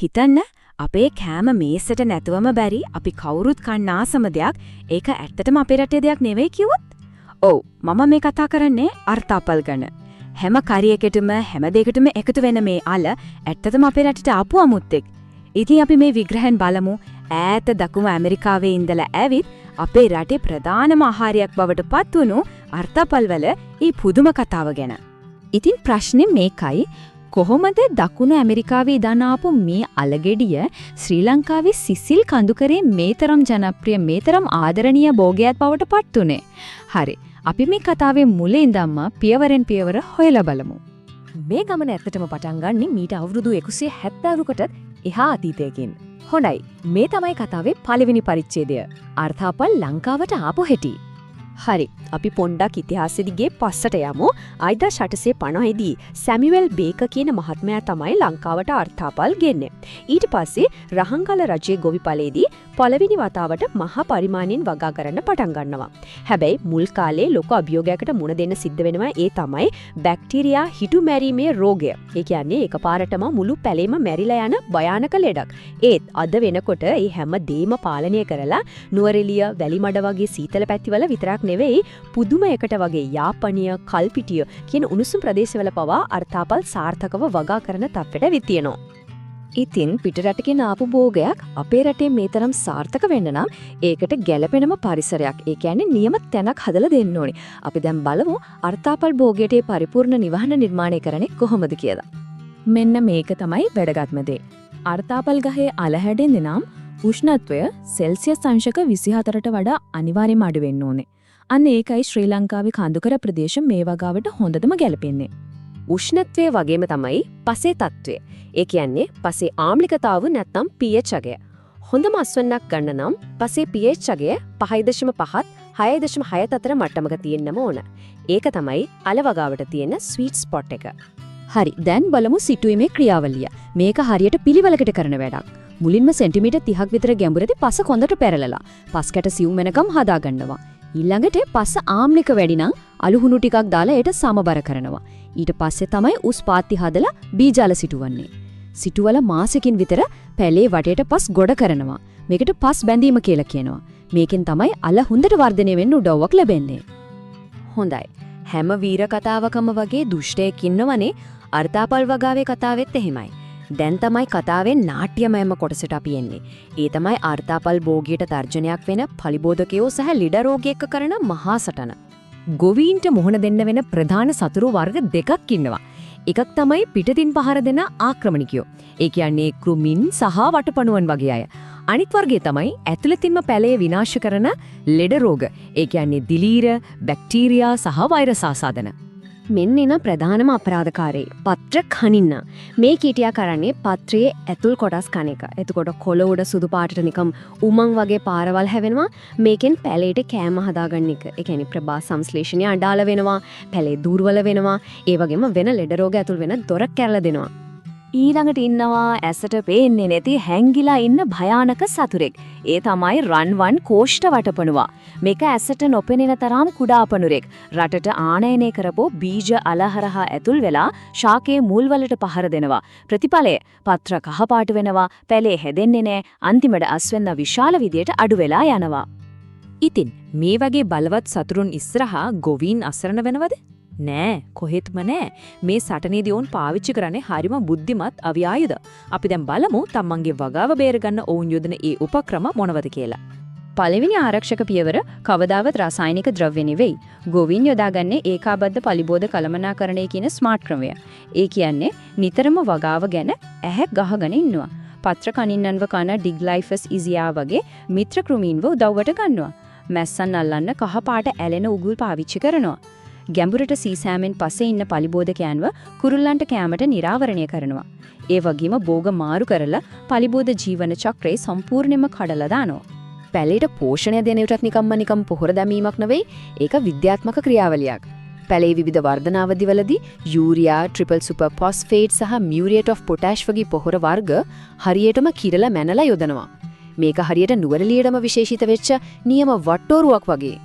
හිතන්න අපේ කෑම මේසෙට නැතුවම බැරි අපි කවුරුත් කන්න ආසම දෙයක් ඒක ඇත්තටම අපේ රටේ දෙයක් නෙවෙයි කිව්වොත්? ඔව් මම මේ කතා කරන්නේ අර්තාපල් ගැන. හැම කරියකටම හැම දෙයකටම එකතු වෙන මේ අල ඇත්තටම අපේ රටට ආපු අමුත්තෙක්. ඉතින් අපි මේ විග්‍රහයෙන් බලමු ඈත දකුණු ඇමරිකාවේ ඉඳලා ඇවිත් අපේ රටේ ප්‍රධානම ආහාරයක් බවට පත් වුණු අර්තාපල් වල ඊ පුදුම කතාව ගැන. ඉතින් ප්‍රශ්නේ මේකයි කොහොමද දකුණු ඇමරිකාවේ ඉදන් ආපු මේ අලගෙඩිය ශ්‍රී ලංකාවේ සිසිල් කඳුකරේ මේතරම් ජනප්‍රිය මේතරම් ආදරණීය භෝගයක් බවට පත් උනේ? හරි. අපි මේ කතාවේ මුලින් ඉඳන්ම පියවරෙන් පියවර හොයලා බලමු. මේ ගමන ඇත්තටම පටන් ගන්නේ මීට අවුරුදු 170කට එහා අතීතයකින්. හොඳයි. මේ තමයි කතාවේ පළවෙනි පරිච්ඡේදය. අර්තාපල් ලංකාවට ආපු හැටි. හරි. අපි පොණ්ඩක් ඉතිහාසෙ දිගේ පස්සට යමු. 1850 දී සැමියුවෙල් බේකර් කියන මහත්මයා තමයි ලංකාවට අර්තාපල් ගෙන්නේ. ඊට පස්සේ රහංගල රජයේ ගොවිපලේදී පළවෙනි වතාවට මහා පරිමාණයෙන් වගා කරන්න පටන් ගන්නවා. හැබැයි මුල් කාලේ ලොකු අභියෝගයකට මුණ දෙන්න සිද්ධ වෙනවා. ඒ තමයි බැක්ටීරියා හිටු මැරීමේ රෝගය. ඒ කියන්නේ එකපාරටම මුළු පැලේම මැරිලා යන භයානක ලෙඩක්. ඒත් අද වෙනකොට මේ හැම දෙයක්ම පාලනය කරලා නුවරඑළිය, වැලිමඩ වගේ සීතල පැතිවල විතරක් නෙවෙයි පුදුම එකට වගේ යාපනීය, කල්පිටිය කියන උණුසුම් ප්‍රදේශවල පවා අර්තාපල් සාර්ථකව වගා කරන තත්ත්වයට වෙත් තියෙනවා. ඉතින් පිටරටකින් ආපු භෝගයක් අපේ රටේ මේ තරම් සාර්ථක වෙන්න නම් ඒකට ගැළපෙනම පරිසරයක්, ඒ කියන්නේ නියම තැනක් හදලා දෙන්න ඕනේ. අපි දැන් බලමු අර්තාපල් භෝගයට පරිපූර්ණ නිවහන නිර්මාණය කරන්නේ කොහොමද කියලා. මෙන්න මේක තමයි වැදගත්ම දේ. අර්තාපල් ගහේ අල හැදෙන්නේ නම් උෂ්ණත්වය සෙල්සියස් අංශක 24ට වඩා අනිවාර්යයෙන්ම අඩු වෙන්න ඕනේ. අන්න ඒකයි ශ්‍රී ලංකාවේ කඳුකර ප්‍රදේශ මේ වගාවට හොඳටම ගැලපෙන්නේ. උෂ්ණත්වයේ වගේම තමයි පසේ තත්ත්වය. ඒ කියන්නේ පසේ ආම්ලිකතාව නැත්නම් pH අගය. හොඳම අස්වැන්නක් ගන්න නම් පසේ pH අගය 5.5ත් 6.6 අතර මට්ටමක තියෙන්නම ඕන. ඒක තමයි අල වගාවට තියෙන ස්වීට් ස්පොට් එක. හරි. දැන් බලමු සිටුීමේ ක්‍රියාවලිය. මේක හරියට පිළිවෙලකට කරන වැඩක්. මුලින්ම සෙන්ටිමීටර් 30ක් විතර ගැඹුරදී පස කොඳට පෙරලලා පස්කට සිවුම් වෙනකම් හදා ගන්නවා. ඊළඟට පස ආම්ලික වැඩි නම් අලුහුණු ටිකක් දාලා ඒට සමබර කරනවා. ඊට පස්සේ තමයි උස් පාත්ති හදලා බීජාල සිටුවන්නේ. සිටුවල මාසෙකින් විතර පැලේ වටේට පස් ගොඩ කරනවා. මේකට පස් බැඳීම කියලා කියනවා. මේකෙන් තමයි අල හොඳට වර්ධනය වෙන්න උදව්වක් ලැබෙන්නේ. හොඳයි. හැම වීර කතාවකම වගේ දුෂ්ටයෙක් ඉන්නවනේ. අර්තාපල් වගාවේ කතාවෙත් එහෙමයි. දැන් තමයි කතාවේ නාට්‍යමයම කොටසට අපි එන්නේ. ඒ තමයි අර්තාපල් භෝගයට තර්ජනයක් වෙන පලිබෝධකයෝ සහ ලිඩ රෝගියෙක් කරන මහා සටන. ගොවීන්ට මුහුණ දෙන්න වෙන ප්‍රධාන සතුරු වර්ග දෙකක් ඉන්නවා. එකක් තමයි පිටතින් පහර දෙන ආක්‍රමණිකයෝ. ඒ කියන්නේ කෘමීන් සහ වටපණුවන් වගේ අය. අනිත් වර්ගය තමයි ඇතුළතින්ම පැලේ විනාශ කරන ලෙඩ රෝග. ඒ කියන්නේ දිලීර, බැක්ටීරියා සහ වෛරස් ආසාදන. මෙන්න එන ප්‍රධානම අපරාධකාරී පත්‍ර කනින්න. මේ කීටියා කරන්නේ පත්‍රයේ ඇතුල් කොටස් කන එක. එතකොට කොළ උඩ සුදු පාටට නිකම් උමං වගේ පාරවල් හැවෙනවා. මේකෙන් පැලේට කෑම හදාගන්න එක. ඒ කියන්නේ ප්‍රභා සංශ්ලේෂණය අඩාල වෙනවා, පැලේ දුර්වල වෙනවා. ඒ වගේම වෙන ලෙඩ රෝග ඇතුල් වෙන දොරක් කැරලා දෙනවා. ඊළඟට ඉන්නවා ඇසට පේන්නේ නැති හැංගිලා ඉන්න භයානක සතුරෙක්. ඒ තමයි රන්වන් කෝෂ්ඨ වටපණුවා. මේක ඇසට නොපෙනෙන තරම් කුඩා පණුරෙක්. රටට ආනයනය කරපෝ බීජ අලහරහා ඇතුල් වෙලා ශාකයේ මුල් වලට පහර දෙනවා. ප්‍රතිඵලය පත්‍ර කහපාට වෙනවා, පැලේ හැදෙන්නේ නැහැ, අන්තිමට අස්වෙන්න විශාල විදියට අඩු වෙලා යනවා. ඉතින් මේ වගේ බලවත් සතුරුන් ඉස්සරහා ගොවීන් අසරණ වෙනවද? නෑ, කොහෙත්ම නෑ. මේ සටනේදී ඔවුන් පාවිච්චි කරන්නේ හරිම බුද්ධිමත් අවිආයුධ. අපි දැන් බලමු තමන්ගේ වගාව බේරගන්න ඔවුන් යොදන ඒ උපක්‍රම මොනවද කියලා. පළවෙනි ආරක්ෂක පියවර කවදාවත් රසායනික ද්‍රව්‍ය නෙවෙයි. ගොවීන් යොදාගන්නේ ඒකාබද්ධ පලිබෝධ කළමනාකරණය කියන ස්මාර්ට් ක්‍රමය. ඒ කියන්නේ නිතරම වගාව ගැන ඇහැක් ගහගෙන ඉන්නවා. පත්‍ර කනින්නන්ව කන ඩිග්ලයිෆස් ඉසියා වගේ මිත්‍ර කෘමීන්ව උදව්වට ගන්නවා. මැස්සන් අල්ලන්න කහ පාට ඇලෙන උගුල් පාවිච්චි කරනවා. ගැඹුරට සීසෑමෙන් පස්සේ ඉන්න පලිබෝධකයන්ව කුරුල්ලන්ට කැමට නිරාවරණය කරනවා. ඒ වගේම භෝග මාරු කරලා පලිබෝධ ජීවන චක්‍රය සම්පූර්ණයෙන්ම කඩලා දානවා. පැලේට පෝෂණය දෙන විටත් නිකම් පොහොර දැමීමක් නෙවෙයි, ඒක විද්‍යාත්මක ක්‍රියාවලියක්. පැලේ විවිධ වර්ධනාවදිවලදී යූරියා, ට්‍රිපල් සුපර් ෆොස්ෆේට් සහ මියුරේට් ඔෆ් පොටෑෂ් වගේ පොහොර වර්ග හරියටම කිරලා මැනලා යොදනවා. මේක හරියට නුවරඑළියටම විශේෂිත වෙච්ච නියම වට්ටෝරුවක් වගේ.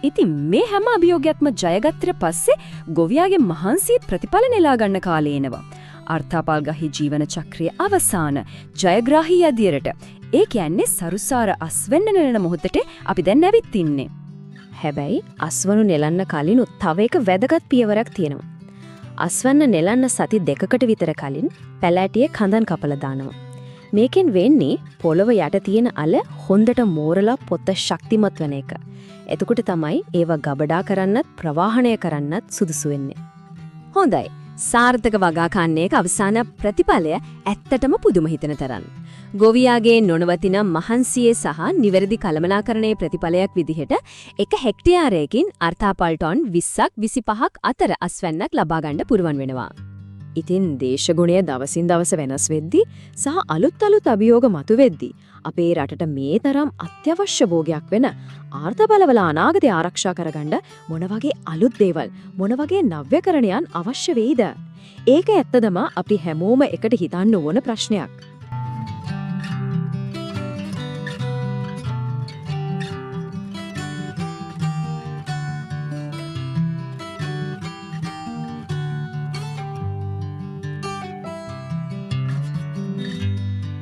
ඉතින් මේ හැම අභියෝගයක්ම ජයගත්තට පස්සේ ගොවියාගේ මහන්සිය ප්‍රතිඵල නෙලා ගන්න කාලේ එනවා. අර්ථාපල්ගහි ජීවන චක්‍රයේ අවසාන ජයග්‍රාහී යදියරට. ඒ කියන්නේ සරුසාර අස්වෙන්න නෙලන මොහොතට අපි දැන් ඇවිත් ඉන්නේ. හැබැයි අස්වනු නෙලන්න කලිනුත් තව එක වැදගත් පියවරක් තියෙනවා. අස්වන්න නෙලන්න සති 2කට විතර කලින් පැලෑටියේ කඳන් කපලා දානවා. මේකෙන් වෙන්නේ පොළව යට තියෙන අල හොඳට මෝරලා පොත්ත ශක්තිමත් වෙන එක. එතකොට තමයි ඒව ගබඩා කරන්නත් ප්‍රවාහණය කරන්නත් සුදුසු වෙන්නේ. හොඳයි. සාර්ථක වගා කන්නේක අවසාන ප්‍රතිඵලය ඇත්තටම පුදුම හිතෙන තරම්. ගොවියාගේ නොනවතින මහන්සියේ සහ නිවැරදි කළමනාකරණයේ ප්‍රතිඵලයක් විදිහට එක හෙක්ටයාරයකින් අර්ථාපල් ටොන් 20ක් 25ක් අතර අස්වැන්නක් ලබා ගන්න පුරුවන් වෙනවා. ඉතින් දේශගුණය දවසින් දවස වෙනස් වෙද්දී සහ අලුත් අභියෝග මතුවෙද්දී අපේ රටට මේ තරම් අත්‍යවශ්‍ය භෝගයක් වෙන ආර්ථබලවල අනාගතය ආරක්ෂා කරගන්න මොන වගේ අලුත් දේවල් මොන වගේ නව්‍යකරණයන් අවශ්‍ය වෙයිද? ඒක ඇත්තදම අපි හැමෝම එකට හිතන්න ඕන ප්‍රශ්නයක්.